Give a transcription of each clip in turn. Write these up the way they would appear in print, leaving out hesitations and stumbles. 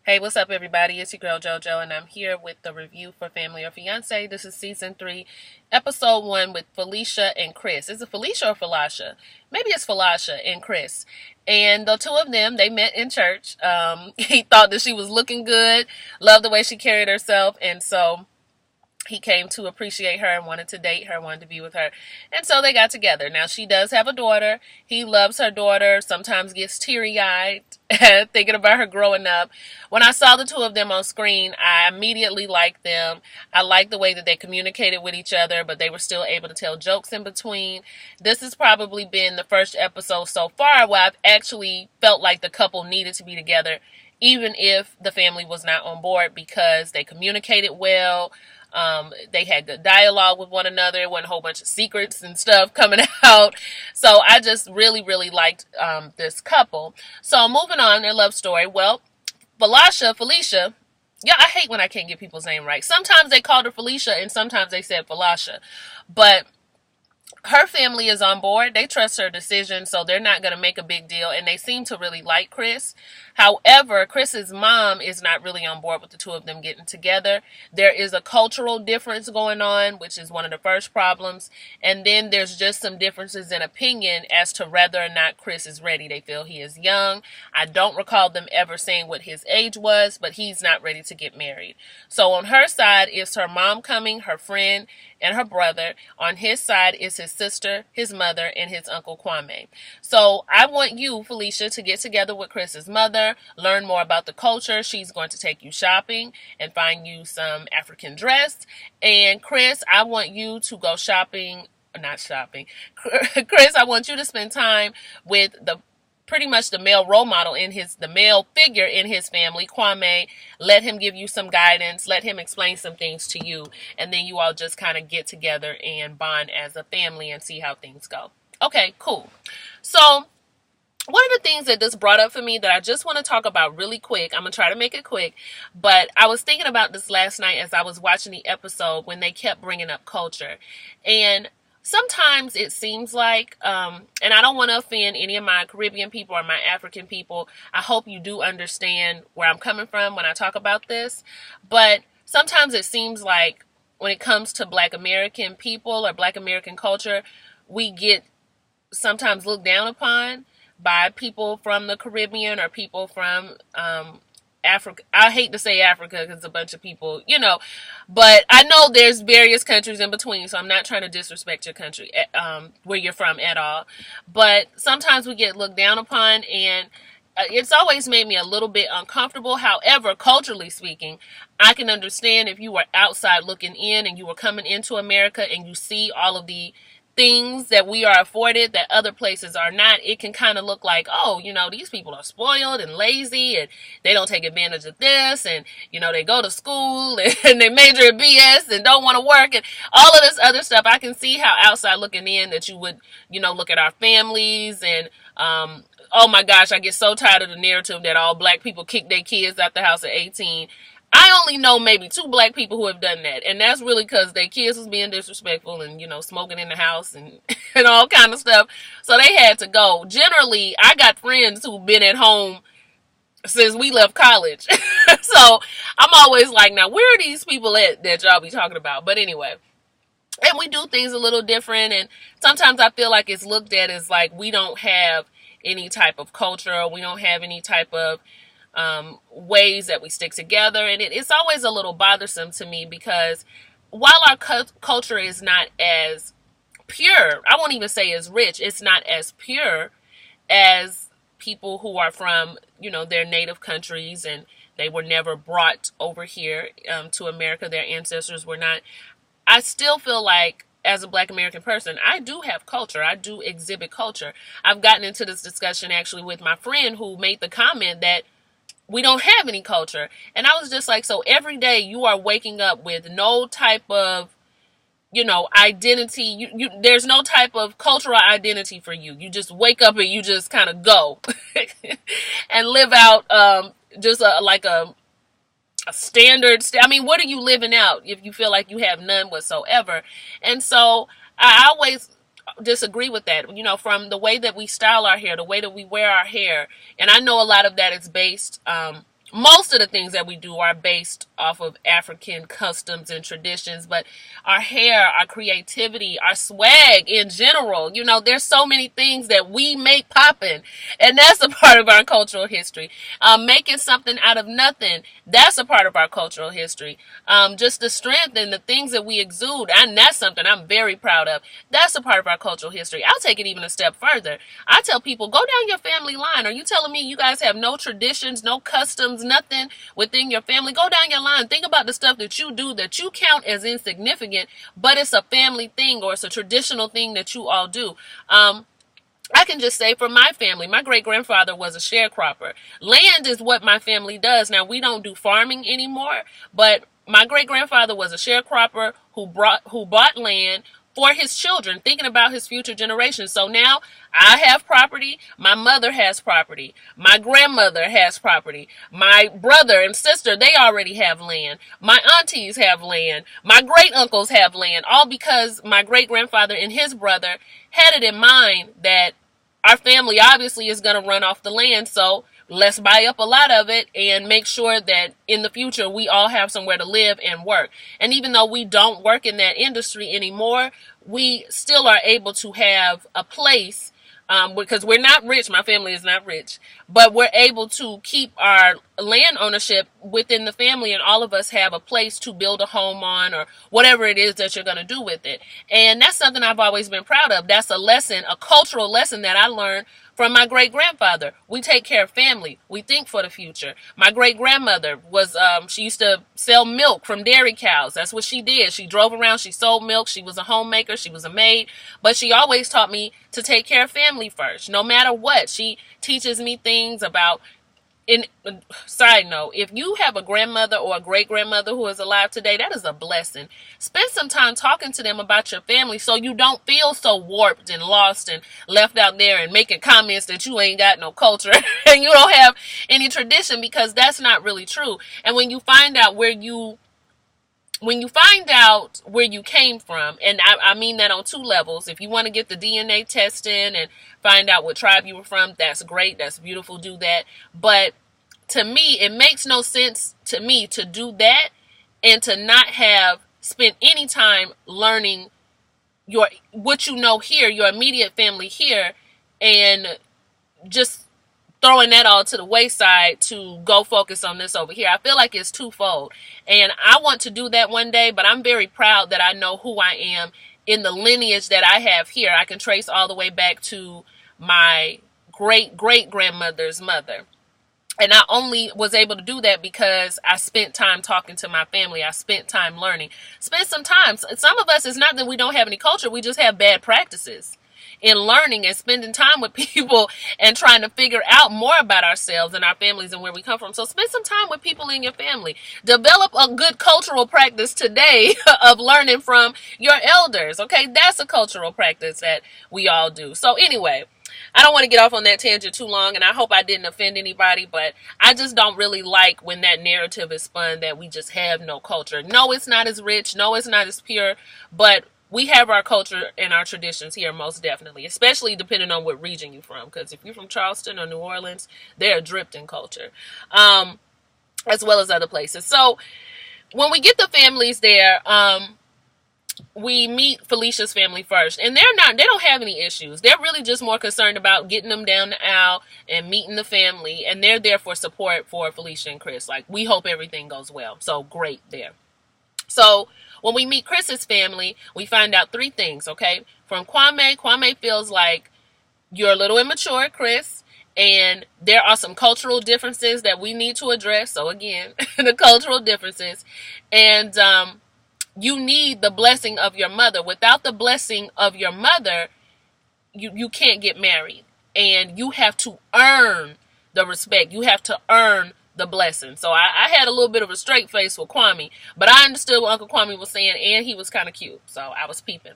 Hey, what's up, everybody? It's your girl JoJo, and I'm here with the review for Family or Fiance. This is season 3, episode 1 with Felesha and Chris. Is it Felesha or Felesha? Maybe it's Felesha and Chris. And the two of them, they met in church. He thought that she was looking good, loved the way she carried herself, and so he came to appreciate her and wanted to date her, wanted to be with her. And so they got together. Now, she does have a daughter. He loves her daughter, sometimes gets teary-eyed thinking about her growing up. When I saw the two of them on screen, I immediately liked them. I liked the way that they communicated with each other, but they were still able to tell jokes in between. This has probably been the first episode so far where I've actually felt like the couple needed to be together, even if the family was not on board, because they communicated well. They had good dialogue with one another. There wasn't a whole bunch of secrets and stuff coming out. So I just really, really liked this couple. So moving on, their love story. Well, Felesha. Yeah, I hate when I can't get people's name right. Sometimes they called her Felesha and sometimes they said Felesha. But her family is on board. They trust her decision, so they're not going to make a big deal, and they seem to really like Chris. However, Chris's mom is not really on board with the two of them getting together. There is a cultural difference going on, which is one of the first problems, and then there's just some differences in opinion as to whether or not Chris is ready. They feel he is young. I don't recall them ever saying what his age was, but he's not ready to get married. So on her side, it's her mom coming, her friend, and her brother. On his side is his sister, his mother, and his uncle Kwame. So I want you, Felesha, to get together with Chris's mother, learn more about the culture. She's going to take you shopping and find you some African dress. And Chris, I want you to go shopping, not shopping. Chris, I want you to spend time with pretty much the male role model the male figure in his family, Kwame. Let him give you some guidance, let him explain some things to you, and then you all just kind of get together and bond as a family and see how things go. Okay, cool. So one of the things that this brought up for me that I just want to talk about really quick, I'm going to try to make it quick, but I was thinking about this last night as I was watching the episode when they kept bringing up culture. And sometimes it seems like, and I don't want to offend any of my Caribbean people or my African people. I hope you do understand where I'm coming from when I talk about this. But sometimes it seems like when it comes to Black American people or Black American culture, we get sometimes looked down upon by people from the Caribbean or people from Africa. I hate to say Africa because it's a bunch of people, but I know there's various countries in between, so I'm not trying to disrespect your country, where you're from at all. But sometimes we get looked down upon, and it's always made me a little bit uncomfortable. However, culturally speaking, I can understand if you were outside looking in and you were coming into America and you see all of the things that we are afforded that other places are not. It can kind of look like, oh, these people are spoiled and lazy and they don't take advantage of this, and they go to school and they major in BS and don't want to work and all of this other stuff. I can see how outside looking in that you would look at our families and oh my gosh, I get so tired of the narrative that all Black people kick their kids out the house at 18. I only know maybe 2 Black people who have done that, and that's really because their kids was being disrespectful and smoking in the house and and all kind of stuff, so they had to go. Generally, I got friends who've been at home since we left college, so I'm always like, now where are these people at that y'all be talking about? But anyway, and we do things a little different, and sometimes I feel like it's looked at as like we don't have any type of culture, or we don't have any type of ways that we stick together, and it's always a little bothersome to me because while our culture is not as pure, I won't even say as rich, it's not as pure as people who are from their native countries and they were never brought over here to America. Their ancestors were not. I still feel like as a Black American person, I do have culture. I do exhibit culture. I've gotten into this discussion actually with my friend who made the comment that we don't have any culture. And I was just like, so every day you are waking up with no type of, identity. There's no type of cultural identity for you. You just wake up and you just kind of go and live out just like a standard. I mean, what are you living out if you feel like you have none whatsoever? And so I always disagree with that, from the way that we style our hair, the way that we wear our hair. And I know a lot of that is based most of the things that we do are based off of African customs and traditions, but our hair, our creativity, our swag in general, there's so many things that we make poppin', and that's a part of our cultural history. Making something out of nothing, that's a part of our cultural history. Just the strength and the things that we exude, and that's something I'm very proud of. That's a part of our cultural history. I'll take it even a step further. I tell people, go down your family line. Are you telling me you guys have no traditions, no customs, nothing within your family? Go down your line. Think about the stuff that you do that you count as insignificant, but it's a family thing or it's a traditional thing that you all do. I can just say for my family, my great-grandfather was a sharecropper. Land is what my family does. Now, we don't do farming anymore, but my great-grandfather was a sharecropper who bought land for his children, thinking about his future generations. So now I have property. My mother has property. My grandmother has property. My brother and sister, they already have land. My aunties have land. My great uncles have land, all because my great-grandfather and his brother had it in mind that our family obviously is going to run off the land. So let's buy up a lot of it and make sure that in the future we all have somewhere to live and work. And even though we don't work in that industry anymore, we still are able to have a place, because we're not rich. My family is not rich, but we're able to keep our land ownership within the family, and all of us have a place to build a home on or whatever it is that you're going to do with it. And that's something I've always been proud of. That's a lesson, a cultural lesson that I learned from my great-grandfather. We take care of family. We think for the future. My great-grandmother was, she used to sell milk from dairy cows. That's what she did. She drove around. She sold milk. She was a homemaker. She was a maid. But she always taught me to take care of family first, no matter what. She teaches me things about, side note, if you have a grandmother or a great-grandmother who is alive today, that is a blessing. Spend some time talking to them about your family so you don't feel so warped and lost and left out there and making comments that you ain't got no culture and you don't have any tradition, because that's not really true. And when you find out where you came from, and I mean that on two levels. If you want to get the DNA testing and find out what tribe you were from, that's great. That's beautiful. Do that. But to me, it makes no sense to me to do that and to not have spent any time learning what you know here, your immediate family here, and just throwing that all to the wayside to go focus on this over here. I feel like it's twofold. And I want to do that one day, but I'm very proud that I know who I am in the lineage that I have here. I can trace all the way back to my great-great-grandmother's mother. And I only was able to do that because I spent time talking to my family. I spent time learning. Spent some time. Some of us, it's not that we don't have any culture. We just have bad practices in learning and spending time with people and trying to figure out more about ourselves and our families and where we come from. So spend some time with people in your family. Develop a good cultural practice today of learning from your elders. Okay, that's a cultural practice that we all do. So anyway, I don't want to get off on that tangent too long, and I hope I didn't offend anybody, but I just don't really like when that narrative is spun that we just have no culture. No, it's not as rich. No, it's not as pure, but we have our culture and our traditions here, most definitely, especially depending on what region you're from. Because if you're from Charleston or New Orleans, they're dripped in culture, as well as other places. So when we get the families there, we meet Felesha's family first, and they don't have any issues. They're really just more concerned about getting them down the aisle and meeting the family, and they're there for support for Felesha and Chris. Like, we hope everything goes well. So great there. So when we meet Chris's family, we find out three things, okay? From Kwame feels like you're a little immature, Chris, and there are some cultural differences that we need to address. So again, the cultural differences. And you need the blessing of your mother. Without the blessing of your mother, you can't get married. And you have to earn the respect. You have to earn the blessing. So I had a little bit of a straight face with Kwame, but I understood what Uncle Kwame was saying, and he was kind of cute, so I was peeping.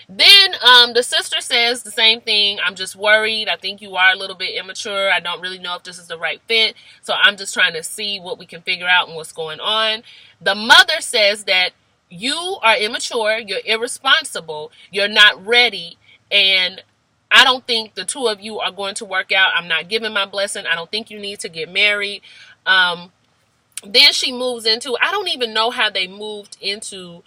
Then the sister says the same thing. I'm just worried. I think you are a little bit immature. I don't really know if this is the right fit, so I'm just trying to see what we can figure out and what's going on. The mother says that you are immature, you're irresponsible, you're not ready, and I don't think the two of you are going to work out. I'm not giving my blessing. I don't think you need to get married. then she moves into, I don't even know how they moved into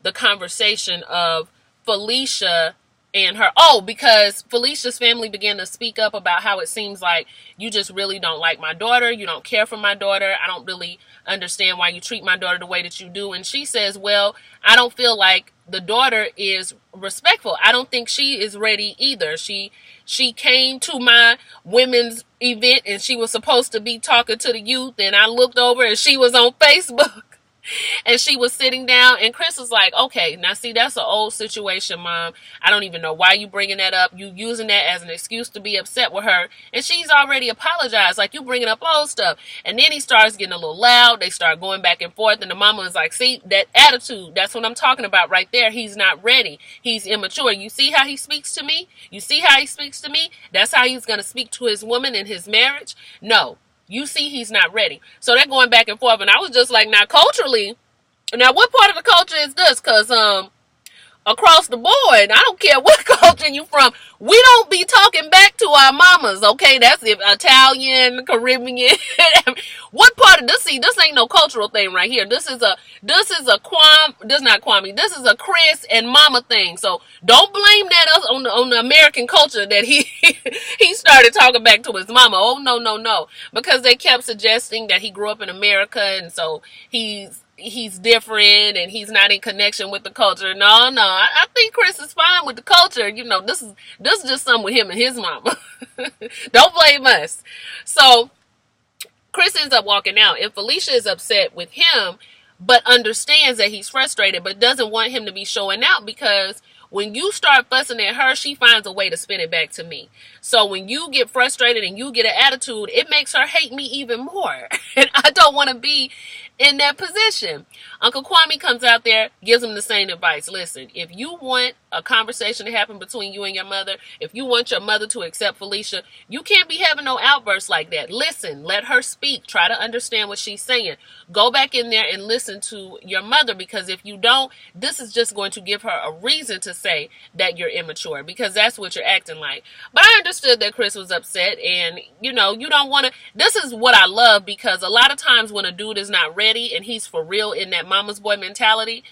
the conversation of Felesha and her. Oh, because Felicia's family began to speak up about how it seems like you just really don't like my daughter. You don't care for my daughter. I don't really understand why you treat my daughter the way that you do. And she says, well, I don't feel like the daughter is respectful. I don't think she is ready either. She came to my women's event and she was supposed to be talking to the youth, and I looked over and she was on Facebook and she was sitting down, and Chris was like, okay, now see, that's an old situation, Mom. I don't even know why you bringing that up. You using that as an excuse to be upset with her, and she's already apologized. Like, you bringing up old stuff. And then he starts getting a little loud. They start going back and forth, and the mama was like, see, that attitude, that's what I'm talking about right there. He's not ready. He's immature. You see how he speaks to me? You see how he speaks to me? That's how he's going to speak to his woman in his marriage? No. You see he's not ready. So they're going back and forth. And I was just like, now culturally, now what part of the culture is this? Because across the board, I don't care what culture you from, we don't be talking back to our mamas, okay? That's if Italian, Caribbean. What part of this? See, this ain't no cultural thing right here. This is a this is a Chris and mama thing. So don't blame that on the American culture that he he started talking back to his mama. Oh no, no, no. Because they kept suggesting that he grew up in America, and so he's different and he's not in connection with the culture. No, I think Chris is fine with the culture. You know, this is just something with him and his mama. Don't blame us. So Chris ends up walking out, and Felesha is upset with him, but understands that he's frustrated, but doesn't want him to be showing out, because when you start fussing at her, she finds a way to spin it back to me. So when you get frustrated and you get an attitude, it makes her hate me even more. And I don't want to be in that position. Uncle Kwame comes out there, gives him the same advice. Listen, if you want a conversation to happen between you and your mother, if you want your mother to accept Felesha, you can't be having no outbursts like that. Listen, let her speak. Try to understand what she's saying. Go back in there and listen to your mother, because if you don't, this is just going to give her a reason to say that you're immature, because that's what you're acting like. But I understood that Chris was upset, and you know, you don't want to, this is what I love, because a lot of times when a dude is not ready and he's for real in that mama's boy mentality,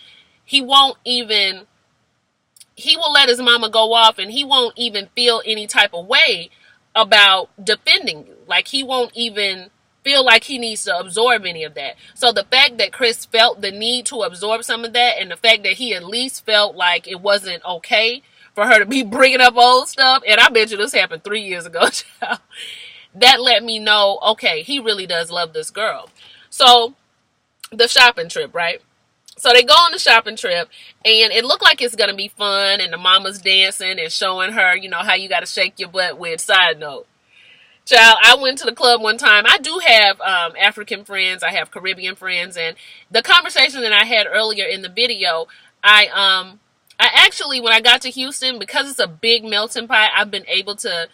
he will let his mama go off, and he won't even feel any type of way about defending you. Like, he won't even feel like he needs to absorb any of that. So the fact that Chris felt the need to absorb some of that, and the fact that he at least felt like it wasn't okay for her to be bringing up old stuff, and I bet you this happened 3 years ago, that let me know, okay, he really does love this girl. So the shopping trip, right? So they go on the shopping trip, and it looked like it's going to be fun, and the mama's dancing and showing her, you know, how you got to shake your butt with. Side note, child, I went to the club one time. I do have African friends. I have Caribbean friends, and the conversation that I had earlier in the video, I actually, when I got to Houston, because it's a big melting pot, I've been able to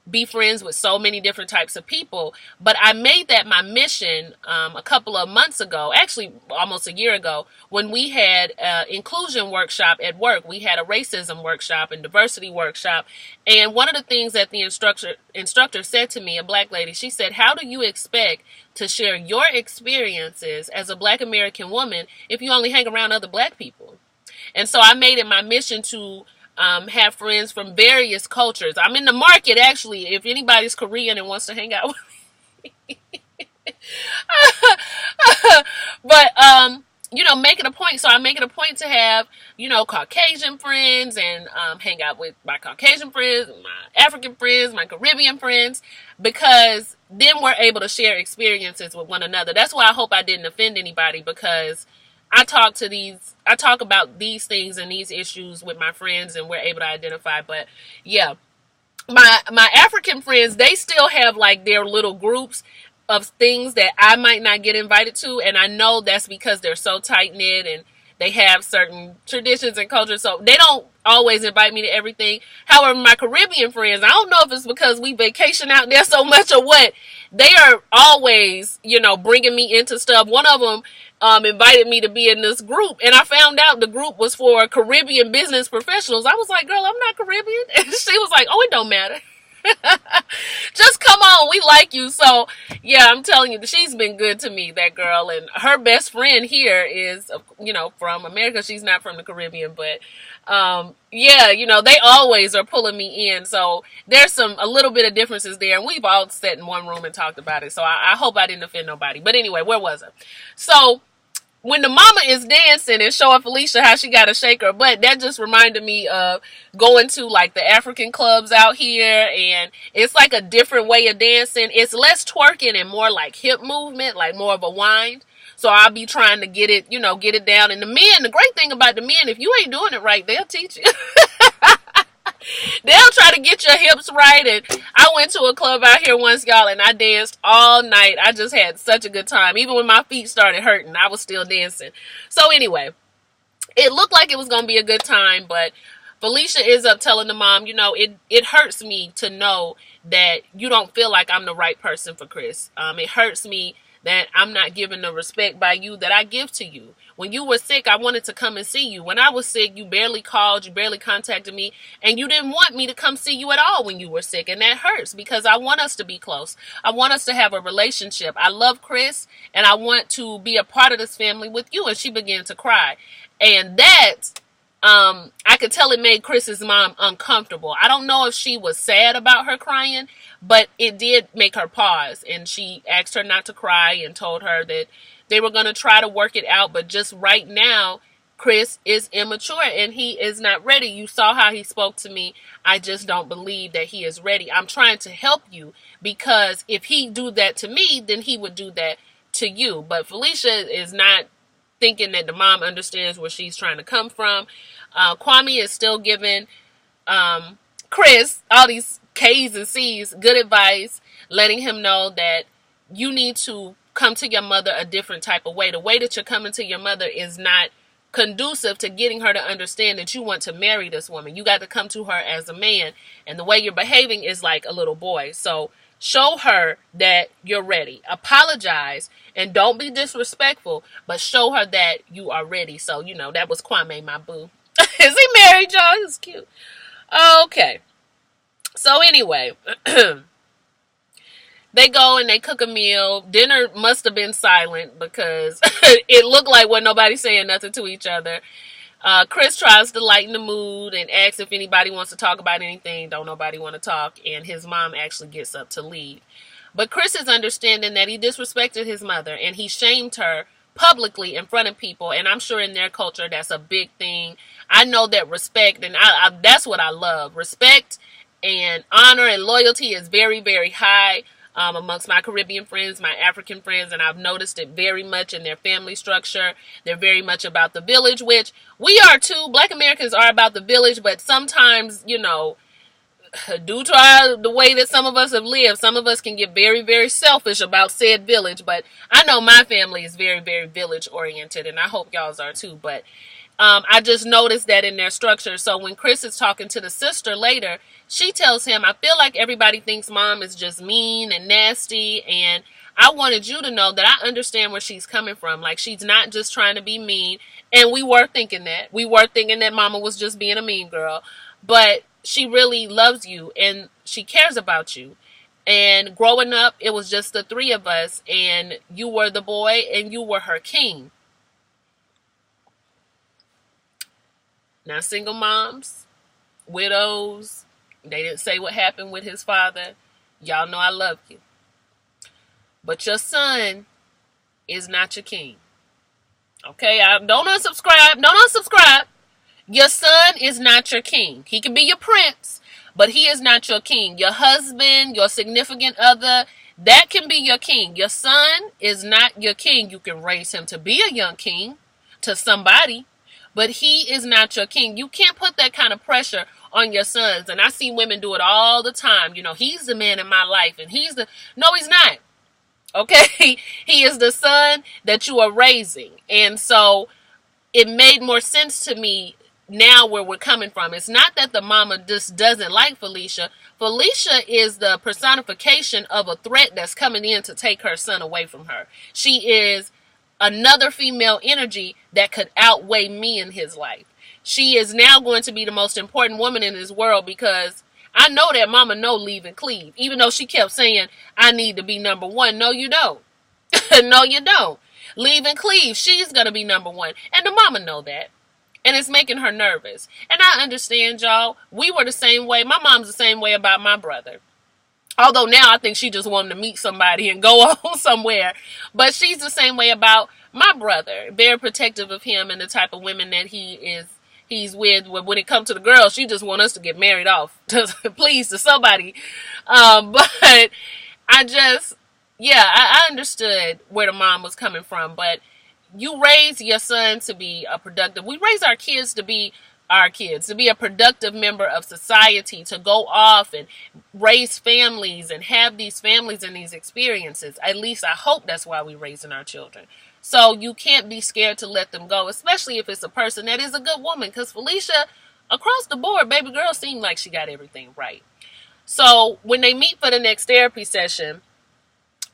be friends with so many different types of people. But I made that my mission a couple of months ago, actually almost a year ago, when we had an inclusion workshop at work. We had a racism workshop and diversity workshop. And one of the things that the instructor said to me, a black lady, she said, how do you expect to share your experiences as a black American woman if you only hang around other black people? And so I made it my mission to have friends from various cultures. I'm in the market, actually, if anybody's Korean and wants to hang out with me. But, you know, make it a point. So I make it a point to have, you know, Caucasian friends, and hang out with my Caucasian friends, my African friends, my Caribbean friends, because then we're able to share experiences with one another. That's why I hope I didn't offend anybody, because I talk about these things and these issues with my friends, and we're able to identify. But yeah, my African friends, they still have like their little groups of things that I might not get invited to, and I know that's because they're so tight knit and they have certain traditions and cultures, so they don't always invite me to everything. However, my Caribbean friends, I don't know if it's because we vacation out there so much or what, they are always, you know, bringing me into stuff. One of them invited me to be in this group, and I found out the group was for Caribbean business professionals. I was like, girl, I'm not Caribbean. And she was like, oh, it don't matter. Just come on, we like you. So yeah, I'm telling you, she's been good to me, that girl. And her best friend here is, from America. She's not from the Caribbean, but yeah, they always are pulling me in. So there's a little bit of differences there, and we've all sat in one room and talked about it. So I hope I didn't offend nobody. But anyway, where was I? So when the mama is dancing and showing Felesha how she got to shake her butt, that just reminded me of going to like the African clubs out here, and it's like a different way of dancing. It's less twerking and more like hip movement, like more of a wind. So I'll be trying to get it, get it down. And the great thing about the men, if you ain't doing it right, they'll teach you. They'll try to get your hips right. And I went to a club out here once, y'all, and I danced all night. I just had such a good time. Even when my feet started hurting, I was still dancing. So anyway, it looked like it was going to be a good time, but Felesha is up telling the mom, it hurts me to know that you don't feel like I'm the right person for Chris. It hurts me that I'm not given the respect by you that I give to you. When you were sick, I wanted to come and see you. When I was sick, you barely called, you barely contacted me, and you didn't want me to come see you at all when you were sick. And that hurts because I want us to be close. I want us to have a relationship. I love Chris, and I want to be a part of this family with you. And she began to cry. And that, I could tell it made Chris's mom uncomfortable. I don't know if she was sad about her crying, but it did make her pause. And she asked her not to cry and told her that they were going to try to work it out. But just right now, Chris is immature and he is not ready. You saw how he spoke to me. I just don't believe that he is ready. I'm trying to help you because if he do that to me, then he would do that to you. But Felesha is not thinking that the mom understands where she's trying to come from. Kwame is still giving Chris all these K's and C's, good advice, letting him know that you need to come to your mother a different type of way. The way that you're coming to your mother is not conducive to getting her to understand that you want to marry this woman. You got to come to her as a man, and the way you're behaving is like a little boy. So show her that you're ready. Apologize and don't be disrespectful, but show her that you are ready. So, that was Kwame, my boo. Is he married, y'all? He's cute. Okay. So anyway, they go and they cook a meal. Dinner must have been silent because it looked like wasn't nobody saying nothing to each other. Chris tries to lighten the mood and asks if anybody wants to talk about anything. Don't nobody want to talk. And his mom actually gets up to leave. But Chris is understanding that he disrespected his mother and he shamed her publicly in front of people. And I'm sure in their culture, that's a big thing. I know that respect, and that's what I love. Respect and honor and loyalty is very, very high amongst my Caribbean friends, my African friends, and I've noticed it very much in their family structure. They're very much about the village, which we are too. Black Americans are about the village, but sometimes, due to the way that some of us have lived, some of us can get very, very selfish about said village. But I know my family is very, very village oriented, and I hope y'all's are too. But I just noticed that in their structure. So when Chris is talking to the sister later, she tells him, I feel like everybody thinks mom is just mean and nasty. And I wanted you to know that I understand where she's coming from. Like, she's not just trying to be mean. And we were thinking that. We were thinking that mama was just being a mean girl. But she really loves you and she cares about you. And growing up, it was just the three of us. And you were the boy and you were her king. Now, single moms, widows, they didn't say what happened with his father. Y'all know I love you. But your son is not your king. Okay? Don't unsubscribe. Don't unsubscribe. Your son is not your king. He can be your prince, but he is not your king. Your husband, your significant other, that can be your king. Your son is not your king. You can raise him to be a young king to somebody, but he is not your king. You can't put that kind of pressure on your sons. And I see women do it all the time. He's the man in my life. And no, he's not. Okay? He is the son that you are raising. And so it made more sense to me now where we're coming from. It's not that the mama just doesn't like Felesha. Felesha is the personification of a threat that's coming in to take her son away from her. She is another female energy that could outweigh me in his life. She is now going to be the most important woman in this world because I know that mama know leave and cleave, even though she kept saying, I need to be number one. No, you don't. No, you don't. Leave and cleave. She's going to be number one. And the mama know that. And it's making her nervous. And I understand, y'all. We were the same way. My mom's the same way about my brother. Although now I think she just wanted to meet somebody and go on somewhere. But she's the same way about my brother. Very protective of him and the type of women that he's with. When it comes to the girls, she just want us to get married off. Please, to somebody. But I just, yeah, I understood where the mom was coming from. But you raise your son to be a productive. We raise our kids to be a productive member of society, to go off and raise families and have these families and these experiences. At least I hope that's why we're raising our children. So you can't be scared to let them go, especially if it's a person that is a good woman. Because Felesha, across the board, baby girl seemed like she got everything right. So when they meet for the next therapy session,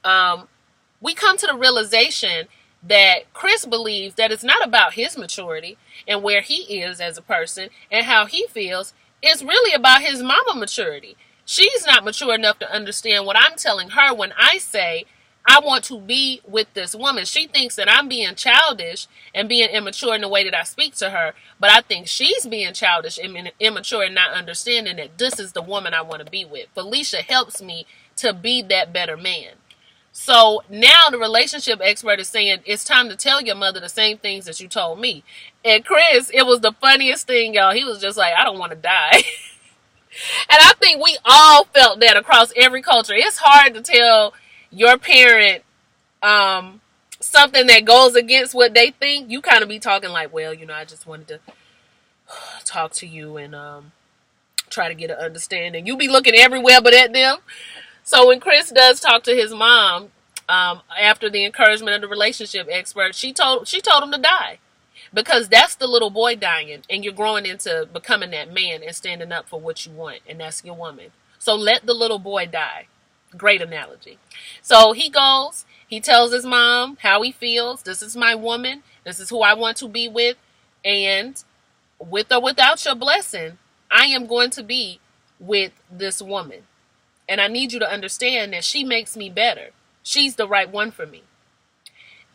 we come to the realization that Chris believes that it's not about his maturity and where he is as a person and how he feels. It's really about his mama maturity. She's not mature enough to understand what I'm telling her when I say I want to be with this woman. She thinks that I'm being childish and being immature in the way that I speak to her, but I think she's being childish and immature and not understanding that this is the woman I want to be with. Felesha helps me to be that better man. So now the relationship expert is saying it's time to tell your mother the same things that you told me. And Chris, it was the funniest thing, y'all. He was just like, I don't want to die. And I think we all felt that across every culture. It's hard to tell your parent something that goes against what they think. You kind of be talking like, well, I just wanted to talk to you and try to get an understanding. You be looking everywhere but at them. So when Chris does talk to his mom, after the encouragement of the relationship expert, she told him to die, because that's the little boy dying, and you're growing into becoming that man and standing up for what you want, and that's your woman. So let the little boy die. Great analogy. So he goes, he tells his mom how he feels. This is my woman. This is who I want to be with, and with or without your blessing, I am going to be with this woman. And I need you to understand that she makes me better. She's the right one for me.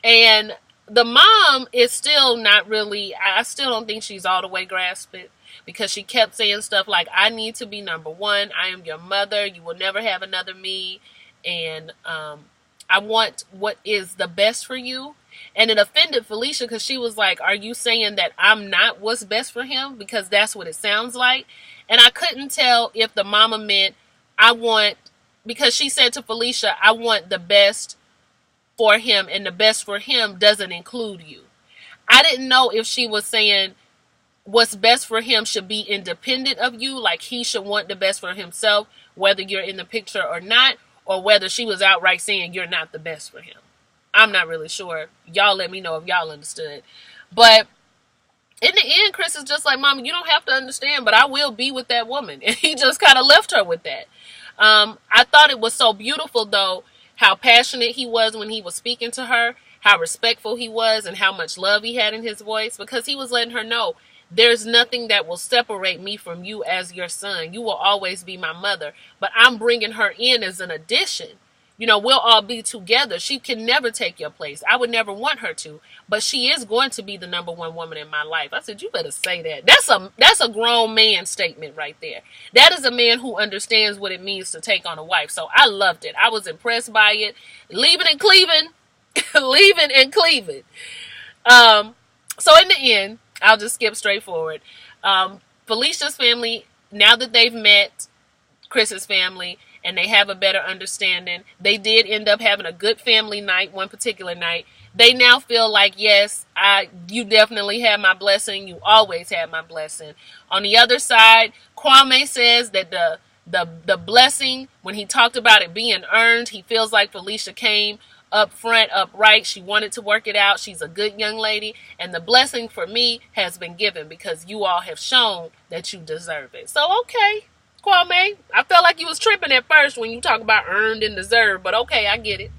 And the mom is still not really, I still don't think she's all the way grasped it, because she kept saying stuff like, I need to be number one. I am your mother. You will never have another me. And I want what is the best for you. And it offended Felesha, because she was like, are you saying that I'm not what's best for him? Because that's what it sounds like. And I couldn't tell if the mama meant, because she said to Felesha, I want the best for him, and the best for him doesn't include you. I didn't know if she was saying what's best for him should be independent of you, like he should want the best for himself, whether you're in the picture or not, or whether she was outright saying you're not the best for him. I'm not really sure. Y'all let me know if y'all understood. But in the end, Chris is just like, Mama, you don't have to understand, but I will be with that woman. And he just kind of left her with that. I thought it was so beautiful, though, how passionate he was when he was speaking to her, how respectful he was, and how much love he had in his voice, because he was letting her know, there's nothing that will separate me from you as your son. You will always be my mother, but I'm bringing her in as an addition. We'll all be together. She can never take your place. I would never want her to, but she is going to be the number one woman in my life. I said, you better say that. That's a grown man statement right there. That is a man who understands what it means to take on a wife. So I loved it. I was impressed by it. Leaving and cleaving. Leaving and cleaving. So in the end, I'll just skip straight forward. Felesha's family, now that they've met Chris's family, and they have a better understanding. They did end up having a good family night, one particular night. They now feel like, yes, you definitely have my blessing. You always have my blessing. On the other side, Kwame says that the blessing, when he talked about it being earned, he feels like Felesha came up front, upright. She wanted to work it out. She's a good young lady. And the blessing for me has been given because you all have shown that you deserve it. So, okay. Kwame, I felt like you was tripping at first when you talk about earned and deserved, but okay, I get it.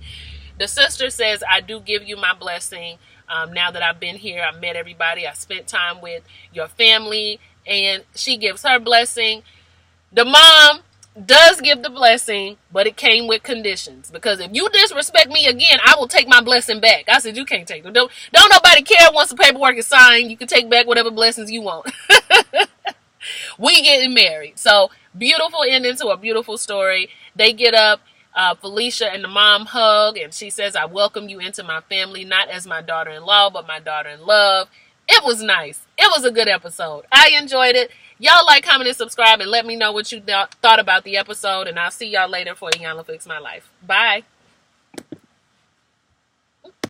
The sister says, I do give you my blessing. Now that I've been here, I met everybody, I spent time with your family, and she gives her blessing. The mom does give the blessing, but it came with conditions. Because if you disrespect me again, I will take my blessing back. I said, you can't take it. Don't nobody care once the paperwork is signed. You can take back whatever blessings you want. We getting married. So beautiful ending to a beautiful story. They get up. Felesha and the mom hug, and she says, I welcome you into my family, not as my daughter-in-law, but my daughter-in-love. It was nice. It was a good episode. I enjoyed it. Y'all like, comment, and subscribe, and let me know what you thought about the episode, and I'll see y'all later for Iyanla Fix My Life. Bye.